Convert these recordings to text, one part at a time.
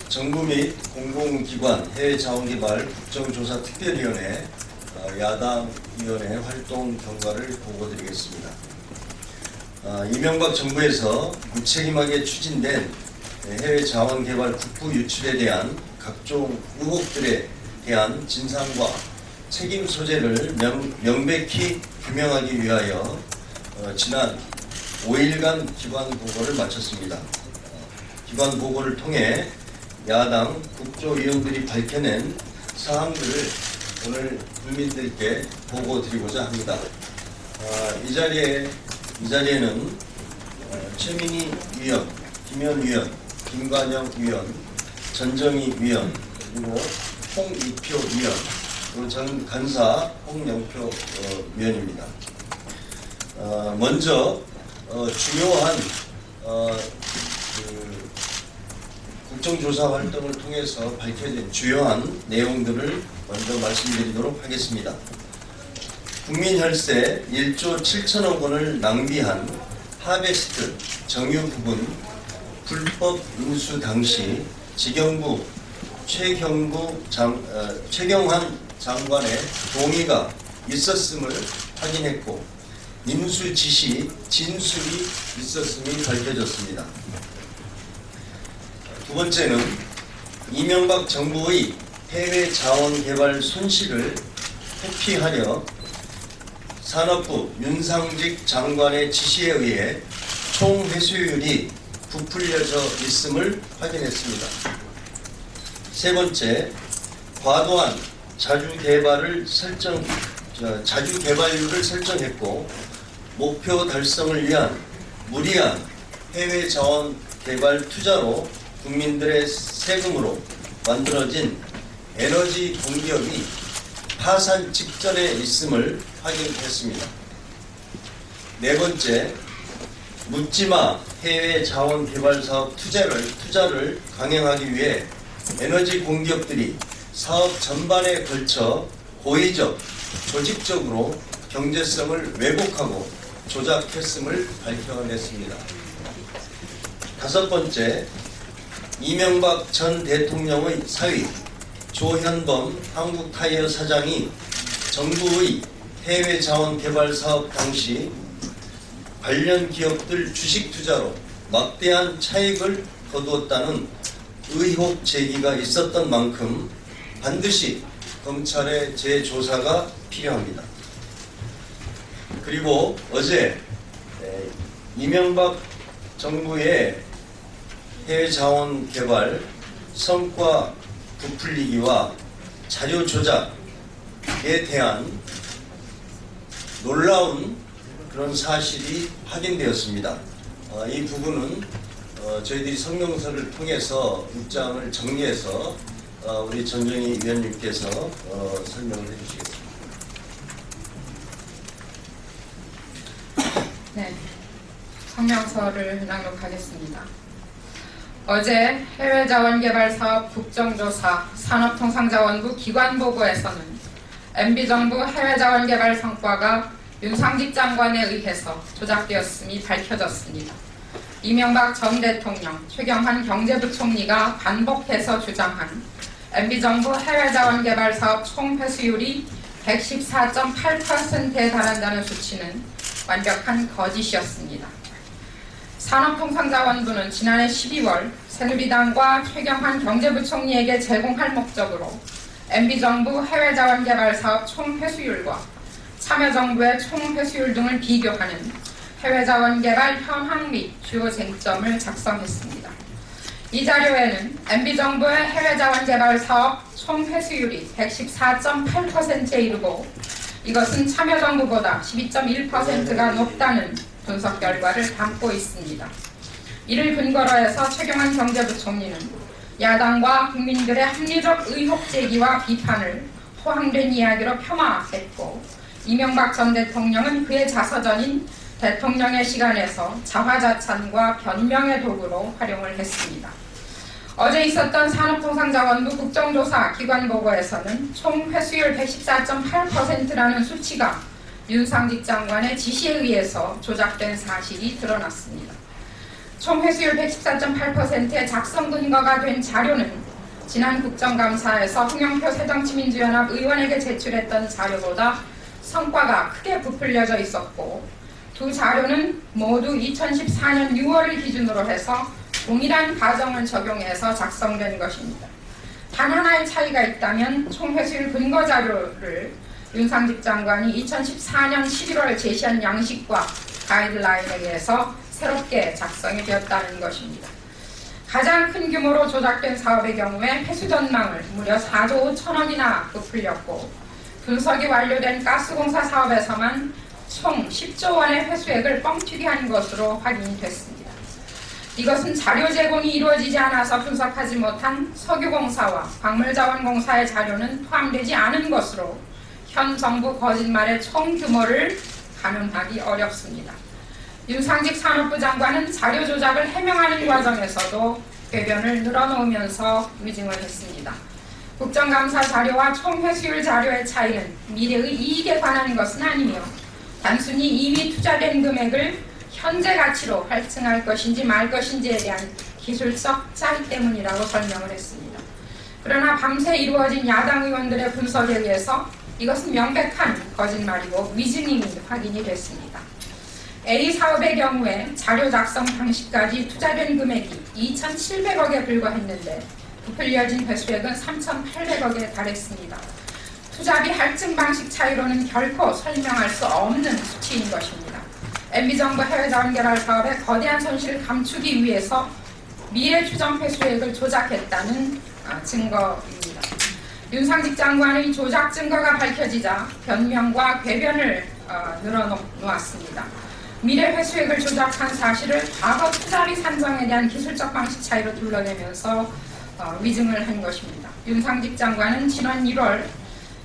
정부 및 공공기관 해외자원개발 국정조사특별위원회 야당위원회 활동 경과를 보고드리겠습니다. 이명박 정부에서 무책임하게 추진된 해외자원개발 국부 유출에 대한 각종 의혹들에 대한 진상과 책임 소재를 명백히 규명하기 위하여 지난 5일간 기관 보고를 마쳤습니다. 기관 보고를 통해 야당 국조위원들이 밝혀낸 사항들을 오늘 국민들께 보고드리고자 합니다. 이 자리에는 최민희 위원, 김현 위원, 김관영 위원, 전정희 위원, 그리고 홍익표 위원, 그리고 전 간사 홍영표 위원입니다. 먼저 중요한 국정조사 활동을 통해서 밝혀진 주요한 내용들을 먼저 말씀드리도록 하겠습니다. 국민혈세 1조 7천억 원을 낭비한 하베스트 정유 부분 불법 인수 당시 지경부 최경환 장관의 동의가 있었음을 확인했고 인수 지시 진술이 있었음이 밝혀졌습니다. 두 번째는 이명박 정부의 해외 자원 개발 손실을 회피하려 산업부 윤상직 장관의 지시에 의해 총 회수율이 부풀려져 있음을 확인했습니다. 세 번째, 과도한 자주 개발률을 설정했고 목표 달성을 위한 무리한 해외 자원 개발 투자로 국민들의 세금으로 만들어진 에너지 공기업이 파산 직전에 있음을 확인했습니다. 네 번째, 묻지마 해외 자원 개발 사업 투자를 강행하기 위해 에너지 공기업들이 사업 전반에 걸쳐 고의적, 조직적으로 경제성을 왜곡하고 조작했음을 밝혀냈습니다. 다섯 번째, 이명박 전 대통령의 사위 조현범 한국타이어 사장이 정부의 해외 자원 개발 사업 당시 관련 기업들 주식 투자로 막대한 차익을 거두었다는 의혹 제기가 있었던 만큼 반드시 검찰의 재조사가 필요합니다. 그리고 어제 이명박 정부의 해외 자원 개발 성과 부풀리기와 자료 조작에 대한 놀라운 그런 사실이 확인되었습니다. 이 부분은 저희들이 성명서를 통해서 입장을 정리해서 우리 전정희 위원님께서 설명을 해주시겠습니다. 네, 성명서를 낭독하겠습니다. 어제 해외자원개발사업 국정조사 산업통상자원부 기관보고에서는 MB정부 해외자원개발 성과가 윤상직 장관에 의해서 조작되었음이 밝혀졌습니다. 이명박 전 대통령, 최경환 경제부총리가 반복해서 주장한 MB정부 해외자원개발사업 총 회수율이 114.8%에 달한다는 수치는 완벽한 거짓이었습니다. 산업통상자원부는 지난해 12월 새누리당과 최경환 경제부총리에게 제공할 목적으로 MB정부 해외자원개발사업 총 회수율과 참여정부의 총 회수율 등을 비교하는 해외자원개발 현황 및 주요 쟁점을 작성했습니다. 이 자료에는 MB정부의 해외자원개발사업 총 회수율이 114.8%에 이르고 이것은 참여정부보다 12.1%가 높다는 분석 결과를 담고 있습니다. 이를 근거로 해서 최경환 경제부총리는 야당과 국민들의 합리적 의혹 제기와 비판을 허황된 이야기로 폄하했고 이명박 전 대통령은 그의 자서전인 대통령의 시간에서 자화자찬과 변명의 도구로 활용을 했습니다. 어제 있었던 산업통상자원부 국정조사 기관보고에서는 총 회수율 114.8%라는 수치가 윤상직 장관의 지시에 의해서 조작된 사실이 드러났습니다. 총 회수율 114.8%의 작성 근거가 된 자료는 지난 국정감사에서 홍영표 새정치민주연합 의원에게 제출했던 자료보다 성과가 크게 부풀려져 있었고, 두 자료는 모두 2014년 6월을 기준으로 해서 동일한 과정을 적용해서 작성된 것입니다. 단 하나의 차이가 있다면 총 회수율 근거 자료를 윤상직 장관이 2014년 11월 제시한 양식과 가이드라인에 의해서 새롭게 작성이 되었다는 것입니다. 가장 큰 규모로 조작된 사업의 경우에 회수 전망을 무려 4조 5천억이나 부풀렸고, 분석이 완료된 가스공사 사업에서만 총 10조 원의 회수액을 뻥튀기 한 것으로 확인이 됐습니다. 이것은 자료 제공이 이루어지지 않아서 분석하지 못한 석유공사와 광물자원공사의 자료는 포함되지 않은 것으로 현 정부 거짓말의 총 규모를 가늠하기 어렵습니다. 윤상직 산업부 장관은 자료 조작을 해명하는 과정에서도 궤변을 늘어놓으면서 위증을 했습니다. 국정감사 자료와 총 회수율 자료의 차이는 미래의 이익에 관한 것은 아니며 단순히 이미 투자된 금액을 현재 가치로 할증할 것인지 말 것인지에 대한 기술적 차이 때문이라고 설명을 했습니다. 그러나 밤새 이루어진 야당 의원들의 분석에 의해서 이것은 명백한 거짓말이고 위증임이 확인이 됐습니다. A 사업의 경우에 자료 작성 당시까지 투자된 금액이 2,700억에 불과했는데 부풀려진 회수액은 3,800억에 달했습니다. 투자비 할증 방식 차이로는 결코 설명할 수 없는 수치인 것입니다. MB정부 해외자원개발 사업의 거대한 손실을 감추기 위해서 미래 추정 회수액을 조작했다는 증거입니다. 윤상직 장관의 조작 증거가 밝혀지자 변명과 궤변을 늘어놓았습니다. 미래 회수액을 조작한 사실을 과거 투자비 산정에 대한 기술적 방식 차이로 둘러내면서 위증을 한 것입니다. 윤상직 장관은 지난 1월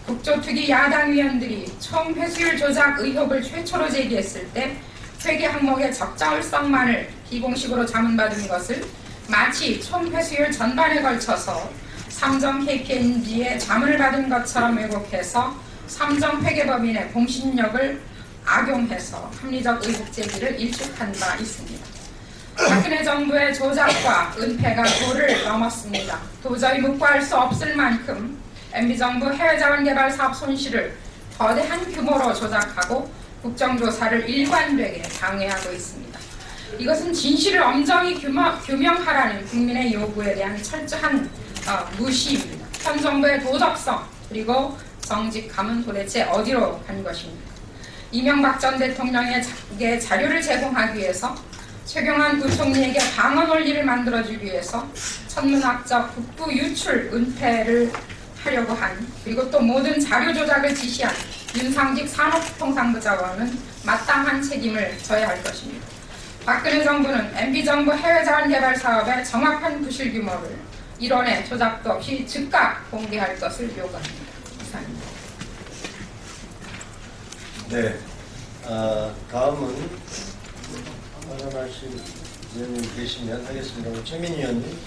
국조특위 야당 위원들이 총 회수율 조작 의혹을 최초로 제기했을 때 회계 항목의 적절성만을 비공식으로 자문받은 것을 마치 총 회수율 전반에 걸쳐서 삼정 KPMG의 자문을 받은 것처럼 왜곡해서 삼정회계법인의 공신력을 악용해서 합리적 의혹 제기를 일축한 바 있습니다. 박근혜 정부의 조작과 은폐가 도를 넘었습니다. 도저히 묵과할 수 없을 만큼 MB정부 해외자원개발 사업 손실을 거대한 규모로 조작하고 국정조사를 일관되게 방해하고 있습니다. 이것은 진실을 엄정히 규명하라는 국민의 요구에 대한 철저한 무시입니다. 현 정부의 도덕성 그리고 정직함은 도대체 어디로 간 것입니까? 이명박 전 대통령에게 자료를 제공하기 위해서 최경환 부총리에게 방어 논리를 만들어주기 위해서 천문학적 국부 유출 은폐를 하려고 한, 그리고 또 모든 자료 조작을 지시한 윤상직 산업통상부 장관은 마땅한 책임을 져야 할 것입니다. 박근혜 정부는 MB정부 해외자원개발 사업의 정확한 부실 규모를 일원의 조작도 없이 즉각 공개할 것을 요구합니다. 이상입니다. 네, 다음은 발언하실 의원님 계시면 하겠습니다. 최민희 의원님.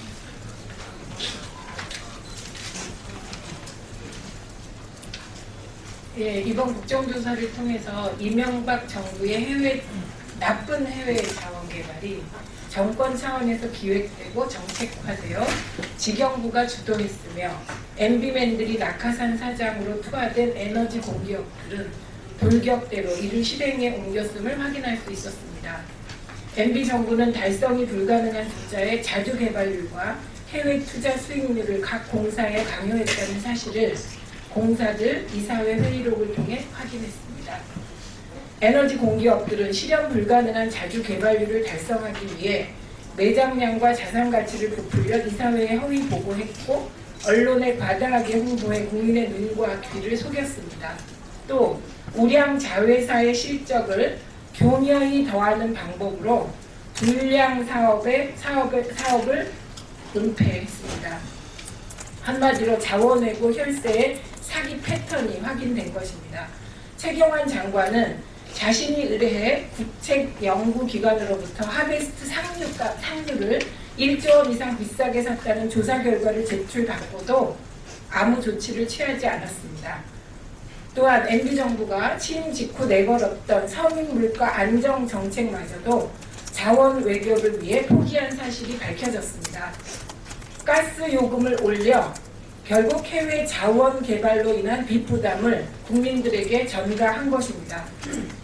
예, 이번 국정조사를 통해서 이명박 정부의 나쁜 해외 자원 개발이 정권 차원에서 기획되고 정책화되어 직영부가 주도했으며 MB맨들이 낙하산 사장으로 투하된 에너지 공기업들은 돌격대로 이를 실행에 옮겼음을 확인할 수 있었습니다. MB 정부는 달성이 불가능한 숫자의 자주 개발률과 해외 투자 수익률을 각 공사에 강요했다는 사실을 공사들 이사회 회의록을 통해 확인했습니다. 에너지 공기업들은 실현 불가능한 자주 개발률을 달성하기 위해 매장량과 자산 가치를 부풀려 이사회에 허위 보고했고 언론에 과다하게 홍보해 국민의 눈과 귀를 속였습니다. 또 우량 자회사의 실적을 교묘히 더하는 방법으로 불량 사업을 은폐했습니다. 한마디로 자원외고 혈세의 사기 패턴이 확인된 것입니다. 최경환 장관은 자신이 의뢰해 국책연구기관으로부터 하베스트 상류를 1조 원 이상 비싸게 샀다는 조사 결과를 제출받고도 아무 조치를 취하지 않았습니다. 또한 MB정부가 취임 직후 내걸었던 서민물가 안정정책마저도 자원 외교를 위해 포기한 사실이 밝혀졌습니다. 가스 요금을 올려 결국 해외 자원 개발로 인한 빚 부담을 국민들에게 전가한 것입니다.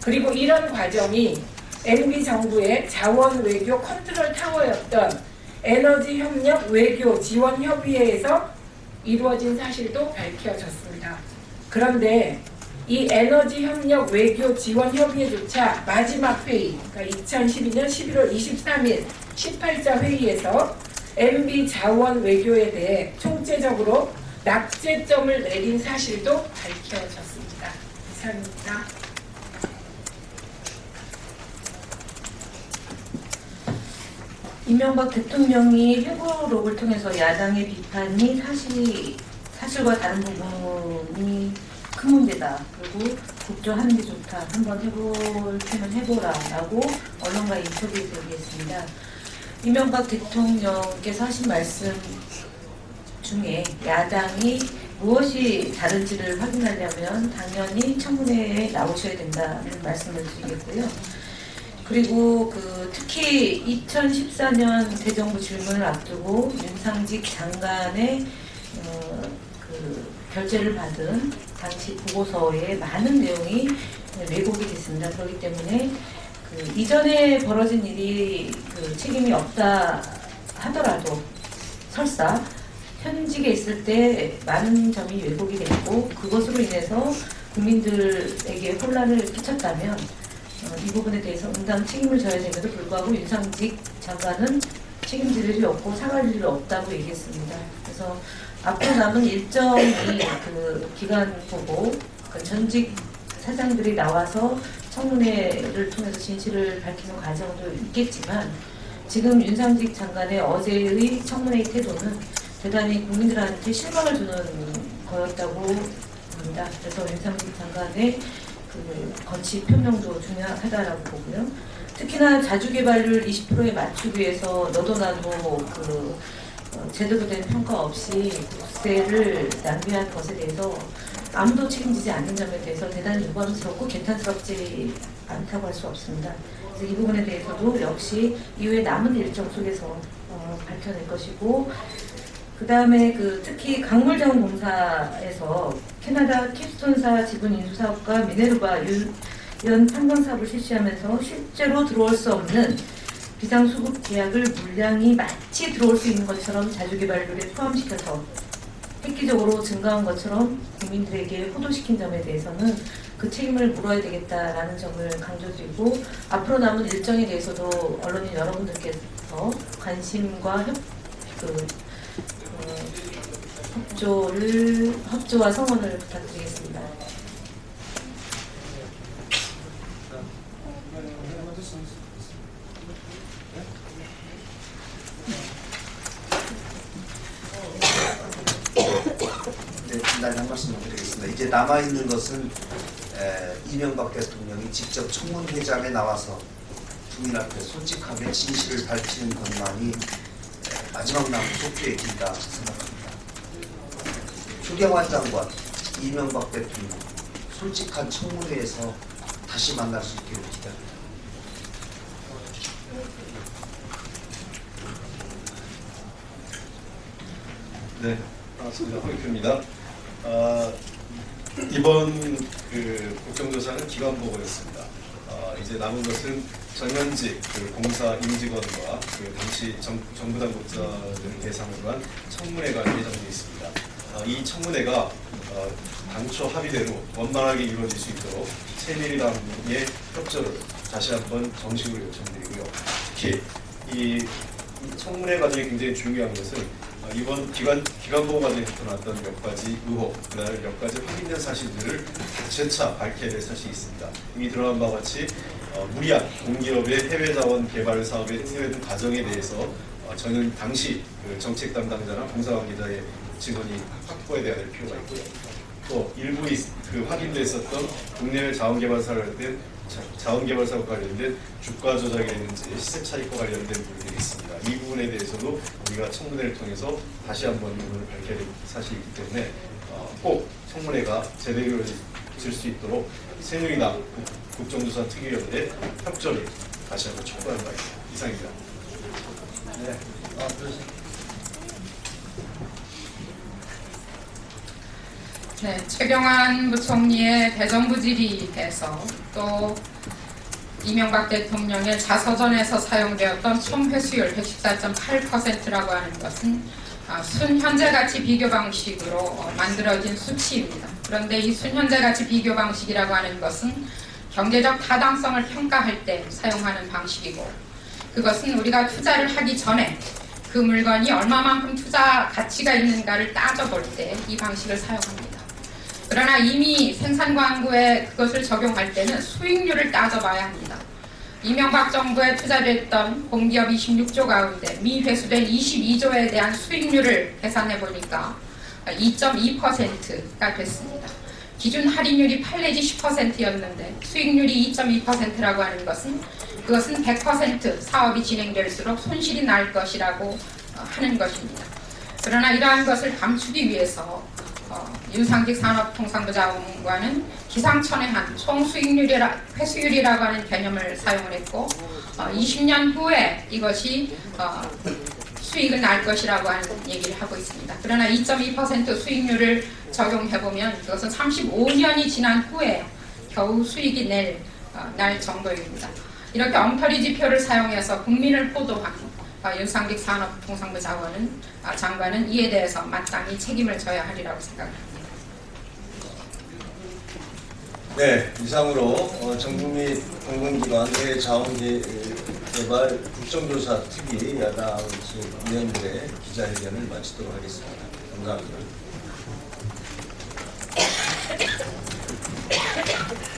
그리고 이런 과정이 MB 정부의 자원 외교 컨트롤 타워였던 에너지 협력 외교 지원 협의회에서 이루어진 사실도 밝혀졌습니다. 그런데 이 에너지 협력 외교 지원 협의회조차 마지막 회의, 그러니까 2012년 11월 23일 18자 회의에서 MB 자원 외교에 대해 총체적으로 낙제점을 내린 사실도 밝혀졌습니다. 이상입니다. 이명박 대통령이 회고록을 통해서 야당의 비판이 사실과 다른 부분이 큰 문제다. 그리고 국조하는 게 좋다. 한번 해볼 테면 해보라. 라고 언론과 인터뷰에서 얘기했습니다. 이명박 대통령께서 하신 말씀 중에 야당이 무엇이 다른지를 확인하려면 당연히 청문회에 나오셔야 된다는 말씀을 드리겠고요. 그리고 특히 2014년 대정부 질문을 앞두고 윤상직 장관의 결재를 받은 당시 보고서에 많은 내용이 왜곡이 됐습니다. 그렇기 때문에 이전에 벌어진 일이 책임이 없다 하더라도 설사 현직에 있을 때 많은 점이 왜곡이 됐고 그것으로 인해서 국민들에게 혼란을 끼쳤다면 이 부분에 대해서 응당 책임을 져야 됨에도 불구하고 윤상직 장관은 책임질 일이 없고 사과할 일이 없다고 얘기했습니다. 그래서 앞으로 남은 일정이 기간 보고 전직 사장들이 나와서 청문회를 통해서 진실을 밝히는 과정도 있겠지만 지금 윤상직 장관의 어제의 청문회의 태도는 대단히 국민들한테 실망을 주는 거였다고 봅니다. 그래서 윤상직 장관의 건치 표명도 중요하다라고 보고요. 특히나 자주개발률 20%에 맞추기 위해서 너도 나도 제대로 된 평가 없이 국세를 낭비한 것에 대해서 아무도 책임지지 않는 점에 대해서 대단히 유감스럽고 개탄스럽지 않다고 할 수 없습니다. 그래서 이 부분에 대해서도 역시 이후에 남은 일정 속에서 밝혀낼 것이고 그 다음에 특히 강물자원공사에서 캐나다 캡스톤사 지분 인수사업과 미네르바 유연 탄광 사업을 실시하면서 실제로 들어올 수 없는 비상수급 계약을 물량이 마치 들어올 수 있는 것처럼 자주개발률에 포함시켜서 획기적으로 증가한 것처럼 국민들에게 호도시킨 점에 대해서는 그 책임을 물어야 되겠다라는 점을 강조드리고 앞으로 남은 일정에 대해서도 언론인 여러분들께서 관심과 협조와 성원을 부탁드리겠습니다. 네, 간단히 한 말씀만 드리겠습니다. 이제 남아있는 것은 이명박 대통령이 직접 청문회장에 나와서 국민 앞에 솔직하게 진실을 밝히는 것만이 마지막 남은 소피의 길이다 생각합니다. 추경환 장관, 이명박 대통령 솔직한 청문회에서 다시 만날 수 있기를 기대합니다. 네, 반갑습니다. 황익표입니다. 이번 국정조사는 기관보고였습니다. 이제 남은 것은 전현직 공사 임직원과 당시 정부 당국자들을 대상으로 한 청문회가 예정되어 있습니다. 이 청문회가 당초 합의대로 원만하게 이루어질 수 있도록 새누리당의 협조를 다시 한번 정식으로 요청드리고요. 특히 이 청문회 과정이 굉장히 중요한 것은 이번 기관보고 과정에서 나왔던 몇 가지 의혹, 그다음에 몇 가지 확인된 사실들을 재차 밝혀야 될 사실이 있습니다. 이미 드러난 바와 같이 무리한 공기업의 해외 자원 개발 사업의 세워진 과정에 대해서 저는 당시 정책 담당자나 공사 관계자의 증언이 확보해야 될 필요가 있고요. 또 일부 확인됐었던 국내외 자원개발 사업과 관련된 주가 조작이라든지 시세 차익과 관련된 부분들이 있습니다. 이 부분에 대해서도 우리가 청문회를 통해서 다시 한번 부분을 밝혀야 될 사실이기 때문에 꼭 청문회가 제대로 이루어질 수 있도록 새누리당 국정조사 특위위원회 협조를 다시 한번 촉구하는 바입니다. 이상입니다. 네. 네, 최경환 부총리의 대정부 질의에서 또 이명박 대통령의 자서전에서 사용되었던 총 회수율 114.8%라고 하는 것은 순현재가치 비교 방식으로 만들어진 수치입니다. 그런데 이 순현재가치 비교 방식이라고 하는 것은 경제적 타당성을 평가할 때 사용하는 방식이고, 그것은 우리가 투자를 하기 전에 그 물건이 얼마만큼 투자 가치가 있는가를 따져볼 때 이 방식을 사용합니다. 그러나 이미 생산 광구에 그것을 적용할 때는 수익률을 따져봐야 합니다. 이명박 정부에 투자됐던 공기업 26조 가운데 미회수된 22조에 대한 수익률을 계산해 보니까 2.2%가 됐습니다. 기준 할인율이 8 내지 10%였는데 수익률이 2.2%라고 하는 것은 그것은 100% 사업이 진행될수록 손실이 날 것이라고 하는 것입니다. 그러나 이러한 것을 감추기 위해서 윤상직 산업통상부 장관은 기상천외한 회수율이라고 하는 개념을 사용을 했고 20년 후에 이것이 수익은 날 것이라고 하는 얘기를 하고 있습니다. 그러나 2.2% 수익률을 적용해보면 그것은 35년이 지난 후에 겨우 수익이 날 정도입니다. 이렇게 엉터리 지표를 사용해서 국민을 포도한 윤상직 산업통상부 장관은 이에 대해서 마땅히 책임을 져야 하리라고 생각합니다. 네, 이상으로 정부 및 공공기관 해외자원개발 국정조사 특위 야당 위원들의 기자회견을 마치도록 하겠습니다. 감사합니다.